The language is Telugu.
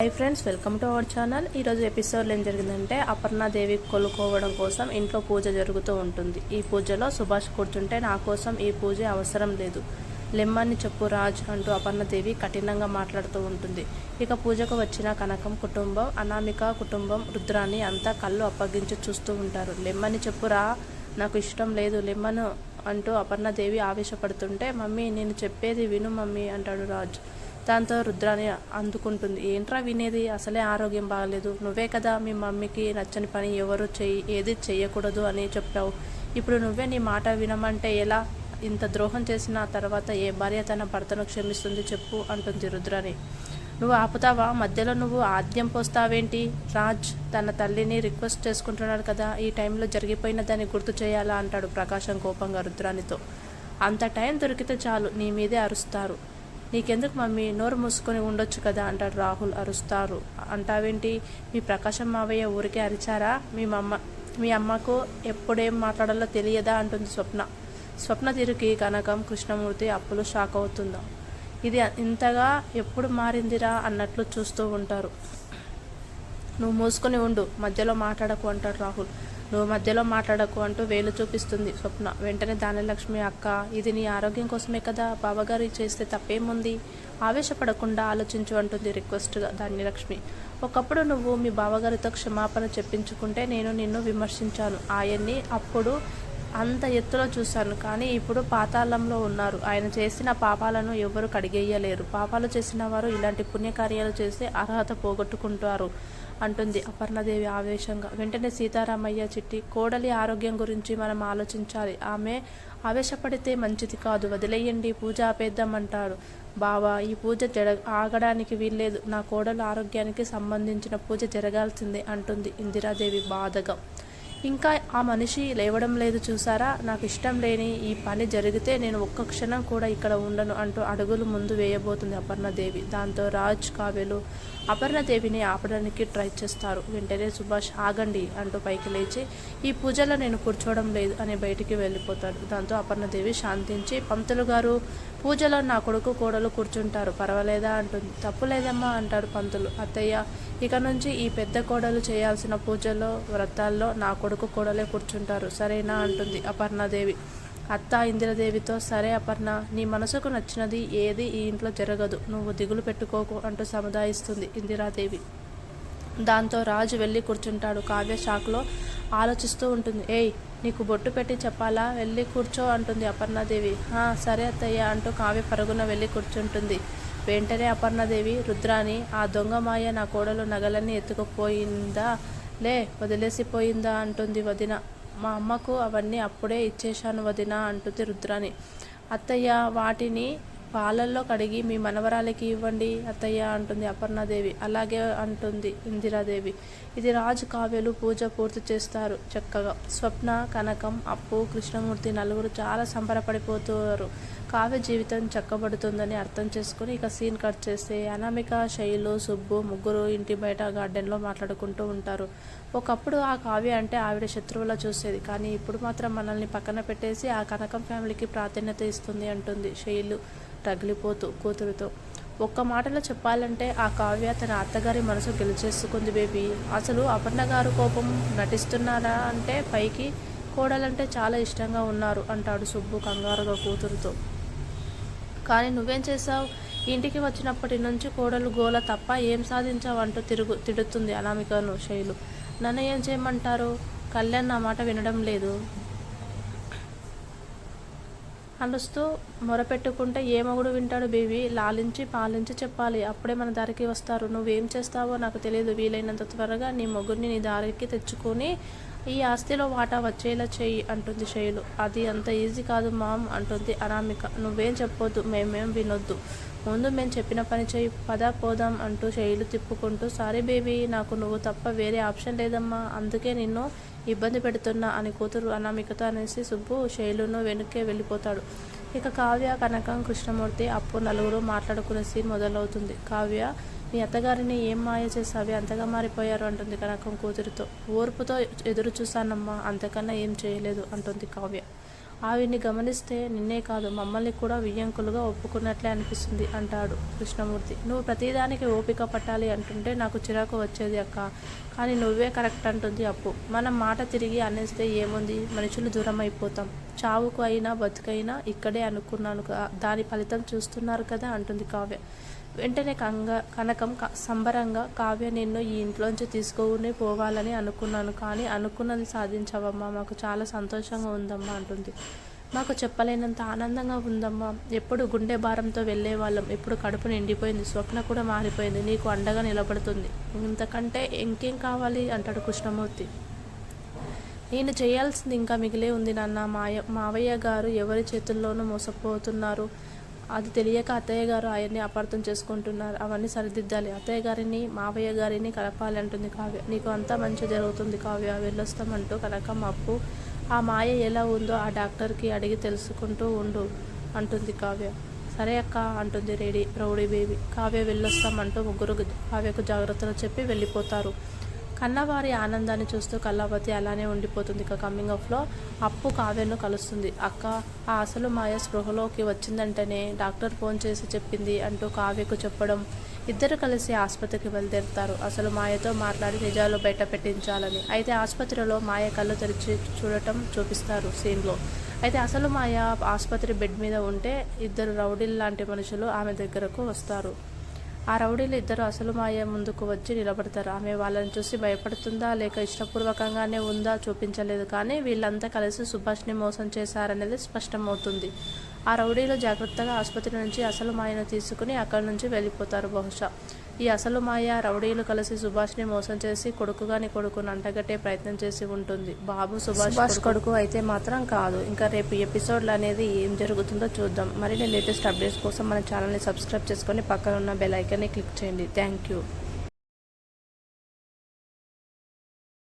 Hi friends, welcome to our channel. ఈరోజు ఎపిసోడ్లో ఏం జరిగిందంటే అపర్ణాదేవి కొలుకోవడం కోసం ఇంట్లో పూజ జరుగుతూ ఉంటుంది. ఈ పూజలో సుభాష్ కూర్చుంటే నా కోసం ఈ పూజ అవసరం లేదు, లెమ్మని చెప్పు రాజ్ అంటూ అపర్ణాదేవి కఠినంగా మాట్లాడుతూ ఉంటుంది. ఇక పూజకు వచ్చిన కనకం కుటుంబం, అనామిక కుటుంబం, రుద్రాన్ని అంతా కళ్ళు అప్పగించి చూస్తూ ఉంటారు. లెమ్మని చెప్పురా, నాకు ఇష్టం లేదు లెమ్మను అంటూ అపర్ణాదేవి ఆవేశపడుతుంటే, మమ్మీ నేను చెప్పేది విను మమ్మీ అంటాడు రాజ్. దాంతో రుద్రాని అందుకుంటుంది. ఏంట్రా వినేది, అసలే ఆరోగ్యం బాగలేదు, నువ్వే కదా మీ మమ్మీకి నచ్చని పని ఏది చెయ్యకూడదు అని చెప్పావు. ఇప్పుడు నువ్వే నీ మాట వినమంటే ఎలా? ఇంత ద్రోహం చేసిన తర్వాత ఏ భార్య తన భర్తను క్షమిస్తుంది చెప్పు అంటుంది రుద్రాని. నువ్వు ఆపుతావా? మధ్యలో నువ్వు ఆద్యం పోస్తావేంటి? రాజ్ తన తల్లిని రిక్వెస్ట్ చేసుకుంటున్నాడు కదా, ఈ టైంలో జరిగిపోయిన దాన్ని గుర్తు చేయాలా అంటాడు ప్రకాశం కోపంగా రుద్రానితో. అంత టైం దొరికితే చాలు నీ మీదే అరుస్తారు. నీకెందుకు మమ్మీ, నోరు మూసుకొని ఉండొచ్చు కదా అంటాడు రాహుల్. అరుస్తారు అంటావేంటి? మీ ప్రకాశం మావయ్య ఊరికే అరిచారా? మీ అమ్మకు ఎప్పుడేం మాట్లాడాలో తెలియదా అంటుంది స్వప్న తీరుకి కనకం, కృష్ణమూర్తి అప్పులు షాక్ అవుతుందా. ఇది ఇంతగా ఎప్పుడు మారిందిరా అన్నట్లు చూస్తూ ఉంటారు. నువ్వు మూసుకొని ఉండు, మధ్యలో మాట్లాడకు అంటాడు రాహుల్. నువ్వు మధ్యలో మాట్లాడకు అంటూ వేలు చూపిస్తుంది స్వప్న. వెంటనే ధాన్యలక్ష్మి, అక్క ఇది నీ ఆరోగ్యం కోసమే కదా, బావగారి చేస్తే తప్పేముంది, ఆవేశపడకుండా ఆలోచించు అంటుంది రిక్వెస్ట్గా ధాన్యలక్ష్మి. ఒకప్పుడు నువ్వు మీ బావగారితో క్షమాపణ చెప్పించుకుంటే నేను నిన్ను విమర్శించాను. ఆయన్ని అప్పుడు అంత ఎత్తులో చూశాను, కానీ ఇప్పుడు పాతాళంలో ఉన్నారు. ఆయన చేసిన పాపాలను ఎవరు కడిగేయలేరు. పాపాలు చేసిన వారు ఇలాంటి పుణ్యకార్యాలు చేసి అర్హత పోగొట్టుకుంటారు అంటుంది అపర్ణాదేవి ఆవేశంగా. వెంటనే సీతారామయ్య, చిట్టి కోడలి ఆరోగ్యం గురించి మనం ఆలోచించాలి, ఆమె ఆవేశపడితే మంచిది కాదు, వదిలేయండి, పూజ ఆపేద్దామంటాడు. బావా, ఈ పూజ ఆగడానికి వీల్లేదు, నా కోడలు ఆరోగ్యానికి సంబంధించిన పూజ జరగాల్సిందే అంటుంది ఇందిరాదేవి బాధగా. ఇంకా ఆ మనిషి లేవడం లేదు చూసారా, నాకు ఇష్టం లేని ఈ పని జరిగితే నేను ఒక్క క్షణం కూడా ఇక్కడ ఉండను అంటూ అడుగులు ముందు వేయబోతుంది అపర్ణాదేవి. దాంతో రాజ్, కావ్యలు అపర్ణాదేవిని ఆపడానికి ట్రై చేస్తారు. వెంటనే సుభాష్ ఆగండి అంటూ పైకి లేచి, ఈ పూజలో నేను కూర్చోవడం లేదు అని బయటికి వెళ్ళిపోతాడు. దాంతో అపర్ణాదేవి శాంతించి, పంతులు గారు పూజలో నా కొడుకు కోడలు కూర్చుంటారు పర్వాలేదా అంటుంది. తప్పు లేదమ్మా అంటాడు పంతులు. అత్తయ్య, ఇక నుంచి ఈ పెద్ద కోడలు చేయాల్సిన పూజలో వ్రతాల్లో నా కొడుకు కోడలే కూర్చుంటారు సరేనా అంటుంది అపర్ణాదేవి. అత్త ఇందిరాదేవితో, సరే అపర్ణ, నీ మనసుకు నచ్చినది ఏది ఈ ఇంట్లో జరగదు, నువ్వు దిగులు పెట్టుకోకు అంటూ సముదాయిస్తుంది ఇందిరాదేవి. దాంతో రాజు వెళ్ళి కూర్చుంటాడు. కావ్య షాక్లో ఆలోచిస్తూ ఉంటుంది. ఏయ్, నీకు బొట్టు పెట్టి చెప్పాలా, వెళ్ళి కూర్చో అంటుంది అపర్ణాదేవి. సరే అత్తయ్య అంటూ కావ్య పరుగున వెళ్ళి కూర్చుంటుంది. వెంటనే అపర్ణాదేవి, రుద్రాని ఆ దొంగ మాయ నా కోడలు నగలన్నీ ఎత్తుకుపోయిందా, వదిలేసిపోయిందా అంటుంది. వదిన, మా అమ్మకు అవన్నీ అప్పుడే ఇచ్చేశాను వదిన అంటుంది రుద్రాని. అత్తయ్య, వాటిని పాలల్లో కడిగి మీ మనవరాలికి ఇవ్వండి అత్తయ్య అంటుంది అపర్ణాదేవి. అలాగే అంటుంది ఇందిరాదేవి. ఇది రాజు, కావ్యలు పూజ పూర్తి చేస్తారు చక్కగా. స్వప్న, కనకం, అప్పు, కృష్ణమూర్తి నలుగురు చాలా సంబరపడిపోతారు. కావ్య జీవితం చక్కబడుతుందని అర్థం చేసుకుని ఇక సీన్ కట్ చేస్తే అనామిక, శైలు, సుబ్బు ముగ్గురు ఇంటి బయట గార్డెన్లో మాట్లాడుకుంటూ ఉంటారు. ఒకప్పుడు ఆ కావ్య అంటే ఆవిడ శత్రువులా చూసేది, కానీ ఇప్పుడు మాత్రం మనల్ని పక్కన పెట్టేసి ఆ కనకం ఫ్యామిలీకి ప్రాధాన్యత ఇస్తుంది అంటుంది శైలు రగిలిపోతూ కూతురుతో. ఒక్క మాటలో చెప్పాలంటే ఆ కావ్య తన అత్తగారి మనసు గెలిచేసుకుంది బేబీ. అసలు అపర్ణ గారు కోపం నటిస్తున్నారా అంటే పైకి కోడలంటే చాలా ఇష్టంగా ఉన్నారు అంటాడు సుబ్బు కంగారుగా కూతురుతో. కానీ నువ్వేం చేశావు, ఇంటికి వచ్చినప్పటి నుంచి కోడలు గోల తప్ప ఏం సాధించావు అంటూ తిడుతుంది అనామికను శైలు. నన్ను ఏం చేయమంటారు, కళ్యాణ్ నా మాట వినడం లేదు, అలుస్తూ మొరపెట్టుకుంటే ఏ మొగుడు వింటాడు బేబీ, లాలించి పాలించి చెప్పాలి, అప్పుడే మన దారికి వస్తారు. నువ్వేం చేస్తావో నాకు తెలియదు, వీలైనంత త్వరగా నీ మొగుడిని నీ దారికి తెచ్చుకొని ఈ ఆస్తిలో వాటా వచ్చేలా చెయ్యి అంటుంది శైలు. అది అంత ఈజీ కాదు మామ్ అంటుంది అనామిక. నువ్వేం చెప్పొద్దు, మేమేం వినొద్దు, ముందు మేము చెప్పిన పని చెయ్యి, పద పోదాం అంటూ శైలు తిప్పుకుంటూ, సారీ బేబీ, నాకు నువ్వు తప్ప వేరే ఆప్షన్ లేదమ్మా, అందుకే నిన్ను ఇబ్బంది పెడుతున్నా అని కూతురు అనామికతో అనేసి సుబ్బు శైలును వెనుకే వెళ్ళిపోతాడు. ఇక కావ్య, కనకం, కృష్ణమూర్తి, అప్పు నలుగురు మాట్లాడుకునే సీన్ మొదలవుతుంది. కావ్య, మీ అత్తగారిని ఏం మాయ చేసావి, అంతగా మారిపోయారు అంటుంది కనకం కూతురితో. ఓర్పుతో ఎదురు చూశానమ్మా, అంతకన్నా ఏం చేయలేదు అంటుంది కావ్య. ఆవిడ్ని గమనిస్తే నిన్నే కాదు మమ్మల్ని కూడా వియ్యంకులుగా ఒప్పుకున్నట్లే అనిపిస్తుంది అంటాడు కృష్ణమూర్తి. నువ్వు ప్రతిదానికి ఓపిక పట్టాలి అంటుంటే నాకు చిరాకు వచ్చేది అక్క. కానీ నువ్వే కరెక్ట్ అంటుంది అప్పు. మనం మాట తిరిగి అనేస్తే ఏముంది, మనుషులు దూరం అయిపోతాం. చావుకు అయినా బతుకైనా ఇక్కడే అనుకున్నాను, దాని ఫలితం చూస్తున్నారు కదా అంటుంది కావ్య. వెంటనే కనకం సంబరంగా, కావ్య నిన్ను ఈ ఇంట్లోంచి తీసుకుని పోవాలని అనుకున్నాను, కానీ అనుకున్నది సాధించావమ్మా, మాకు చాలా సంతోషంగా ఉందమ్మా అంటుంది. మాకు చెప్పలేనంత ఆనందంగా ఉందమ్మా. ఎప్పుడు గుండె భారంతో వెళ్ళేవాళ్ళం, ఇప్పుడు కడుపు నిండిపోయింది, స్వప్న కూడా మారిపోయింది, నీకు అండగా నిలబడుతుంది, ఇంతకంటే ఇంకేం కావాలి అంటాడు కృష్ణమూర్తి. నేను చేయాల్సింది ఇంకా మిగిలే ఉంది నాన్న. మావయ్య గారు ఎవరి చేతుల్లోనూ మోసపోతున్నారు, అది తెలియక అత్తయ్య గారు ఆయన్ని అపార్థం చేసుకుంటున్నారు. అవన్నీ సరిదిద్దాలి. అత్తయ్య గారిని మావయ్య గారిని కలపాలి అంటుంది కావ్య. నీకు అంతా మంచి జరుగుతుంది కావ్య, వెళ్ళొస్తామంటూ కనకం అప్పు ఆ మాయ ఎలా ఉందో ఆ డాక్టర్కి అడిగి తెలుసుకుంటూ ఉండు అంటుంది కావ్య. సరే అక్క అంటుంది రౌడీ బేబీ. కావ్య వెళ్ళొస్తామంటూ ముగ్గురు కావ్యకు జాగ్రత్తలు చెప్పి వెళ్ళిపోతారు. కన్నవారి ఆనందాన్ని చూస్తూ కళావతి అలానే ఉండిపోతుంది. ఇక కమింగ్ ఆఫ్లో అప్పు కావ్యను కలుస్తుంది. అక్క, ఆ అసలు మాయ స్పృహలోకి వచ్చిందంటేనే డాక్టర్ ఫోన్ చేసి చెప్పింది అంటూ కావ్యకు చెప్పడం, ఇద్దరు కలిసి ఆసుపత్రికి బయలుదేరుతారు. అసలు మాయతో మాట్లాడి నిజాలు బయట పెట్టించాలని. అయితే ఆసుపత్రిలో మాయ కళ్ళు తెరిచి చూడటం చూపిస్తారు సీన్లో. అయితే అసలు మాయ ఆసుపత్రి బెడ్ మీద ఉంటే ఇద్దరు రౌడీలు లాంటి మనుషులు ఆమె దగ్గరకు వస్తారు. ఆ రౌడీలు ఇద్దరు అసలు మాయ ముందుకు వచ్చి నిలబడతారు. ఆమె వాళ్ళని చూసి భయపడుతుందా లేక ఇష్టపూర్వకంగానే ఉందా చూపించలేదు, కానీ వీళ్ళంతా కలిసి సుభాష్ని మోసం చేశారనేది స్పష్టమవుతుంది. ఆ రౌడీలు జాగ్రత్తగా ఆసుపత్రి నుంచి అసలు మాయను తీసుకుని అక్కడి నుంచి వెళ్ళిపోతారు. బహుశా ఈ అసలు మాయ రౌడీలు కలిసి సుభాష్ని మోసం చేసి కొడుకుగాని కొడుకుని అంటగట్టే ప్రయత్నం చేసి ఉంటుంది. బాబు సుభాష్ కొడుకు అయితే మాత్రం కాదు. ఇంకా రేపు ఎపిసోడ్లు అనేది ఏం జరుగుతుందో చూద్దాం. మరిన్ని లేటెస్ట్ అప్డేట్స్ కోసం మన ఛానల్ని సబ్స్క్రైబ్ చేసుకొని పక్కన ఉన్న బెల్ ఐకాన్ని క్లిక్ చేయండి. Thank you.